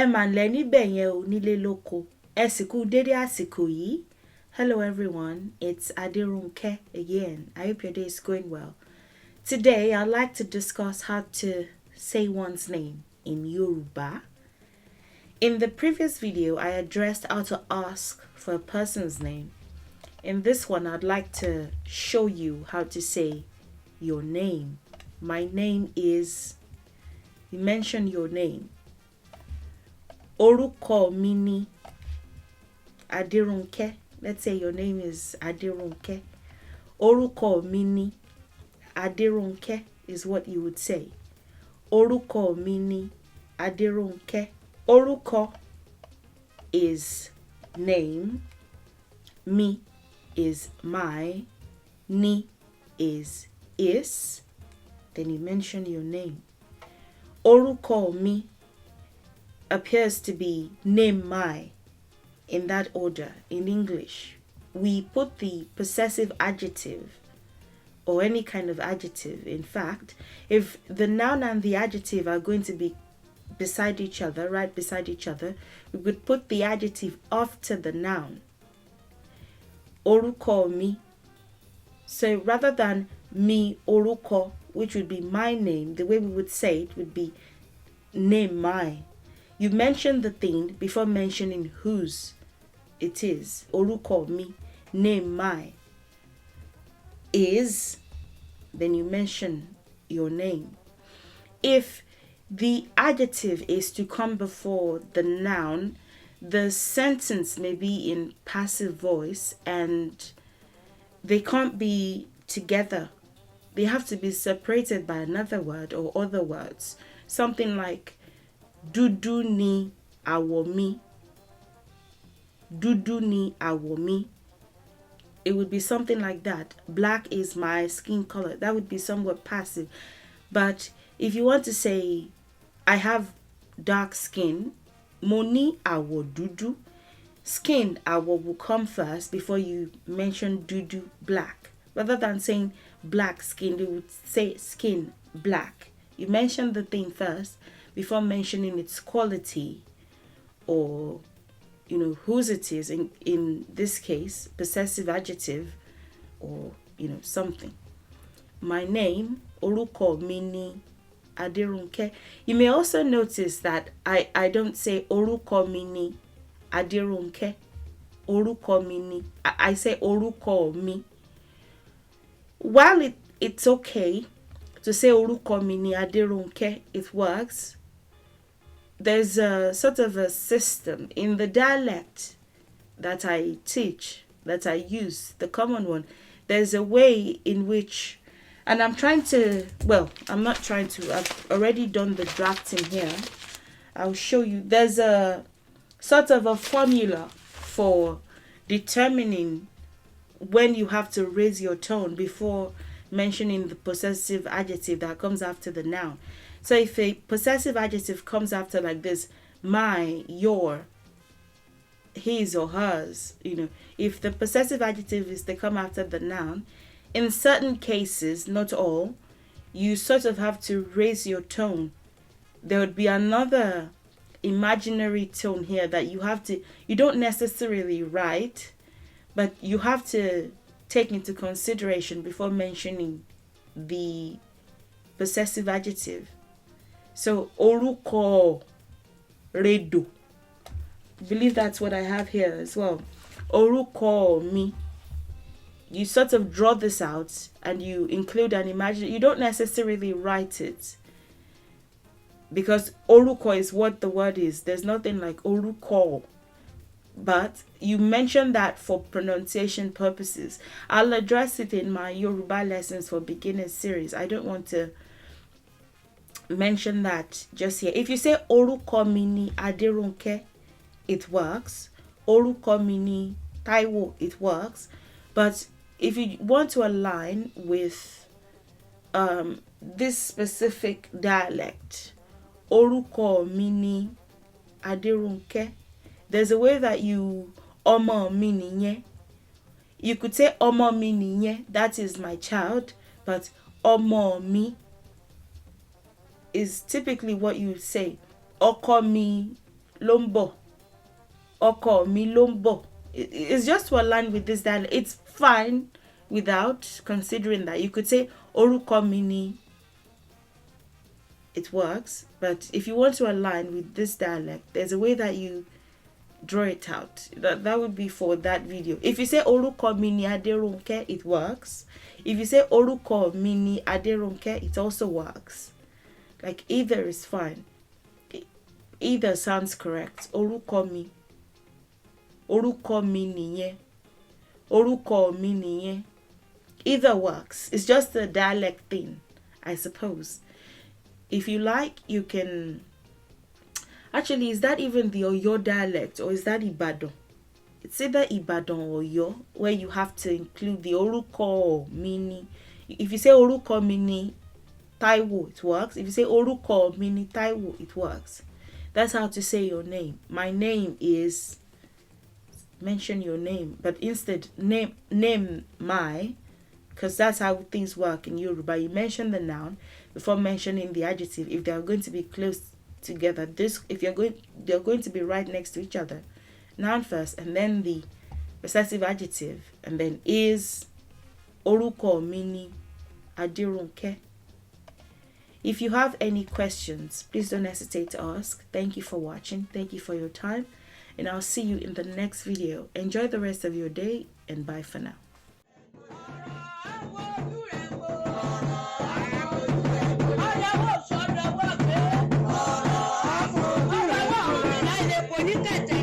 mà ńlẹ́ níbẹ̀ yẹn ò nílé lóko. Ẹ sì kú dédé àsìkò yìí. Hello everyone, it's Adirunke again. I hope your day is going well. Today I'd like to discuss how to say one's name in Yorùbá. In the previous video, I addressed how to ask for a person's name. In this one, I'd like to show you how to say your name. My name is... You mention your name. Orúkọ mi ni Adirunke. Let's say your name is Adirunke. Orúkọ mi ni Adirunke is what you would say. Orúkọ mi ni Adirunke. Orúkọ is name. Mi is my. Ni is. Then you mention your name. Orúkọ mi appears to be name my in that order in English. We put the possessive adjective or any kind of adjective. In fact, if the noun and the adjective are going to be beside each other, right beside each other, we would put the adjective after the noun. Orúkọ mi. So rather than mi orúkọ, which would be my name, the way we would say it would be name my. You mention the thing before mentioning whose it is. Orúkọ mi, name my. Is, then you mention your name. If the adjective is to come before the noun, the sentence may be in passive voice and they can't be together. They have to be separated by another word or other words. Something like dúdú ni àwọ̀ mi. Dúdú ni àwọ̀ mi. It would be something like that. Black is my skin color. That would be somewhat passive. But if you want to say, I have dark skin, mo ní àwọ̀ dúdú. Skin, àwọ̀ will come first before you mention dúdú, black. Rather than saying black skin, you would say skin, black. You mention the thing first before mentioning its quality or, whose it is. In this case, possessive adjective or, something. My name, orúkọ mi ni Adirunke. You may also notice that I don't say orúkọ mi ni Adirunke. Orúkọ mi ni. I say orúkọ mi. While it's okay to say orúkọ mi ni Adirunke, it works. There's a sort of a system in the dialect that I teach, that I use, the common one. There's a way in which, and I'm not trying to, I've already done the drafting here. I'll show you. There's a sort of a formula for determining when you have to raise your tone before mentioning the possessive adjective that comes after the noun. So if a possessive adjective comes after like this, my, your, his or hers, if the possessive adjective is to come after the noun, in certain cases, not all, you sort of have to raise your tone. There would be another imaginary tone here that you don't necessarily write, but you have to take into consideration before mentioning the possessive adjective. So, orúkọ redo. I believe that's what I have here as well. Orúkọ mi. You sort of draw this out and you include an imaginary. You don't necessarily write it because orúkọ is what the word is. There's nothing like orúkọ. But you mention that for pronunciation purposes. I'll address it in my Yoruba lessons for beginners series. I don't want to mention that just here. If you say orúkọ mi ni Adirunke, it works. Orúkọ mi ni Taiwo, it works. But if you want to align with this specific dialect, orúkọ mi ni Adirunke, there's a way that you ọmọ mi nìyẹn. You could say ọmọ mi nìyẹn, that is my child, but ọmọ mi is typically what you say. Ọkọ mi ló ń bọ̀. Ọkọ mi ló ń bọ̀. It's just to align with this dialect. It's fine without considering that. You could say orúkọ mi ni. It works, but if you want to align with this dialect, there's a way that you draw it out. That would be for that video. If you say orúkọ mi ni Adérónkẹ́, it works. If you say orúkọ mi ni Adérónkẹ́, it also works. Like either is fine. Either sounds correct. Orúkọ mi nìyẹn. Orúkọ mi nìyẹn. Either works. It's just a dialect thing, I suppose. If you like, you can... Actually, is that even the Oyo dialect or is that Ibadan? It's either Ibadan or Oyo, where you have to include the orúkọ mi ni. If you say orúkọ mi ni Taiwo, it works. If you say orúkọ mi ni Taiwo, it works. That's how to say your name. My name is... Mention your name, but instead name my, because that's how things work in Yoruba. You mention the noun before mentioning the adjective if they are going to be close together. They're going to be right next to each other. Noun first and then the possessive adjective, and then is orúkọ mi ni Adérónkẹ́. If you have any questions, please don't hesitate to ask. Thank you for watching. Thank you for your time. And I'll see you in the next video. Enjoy the rest of your day and bye for now. Kẹ̀tẹ̀.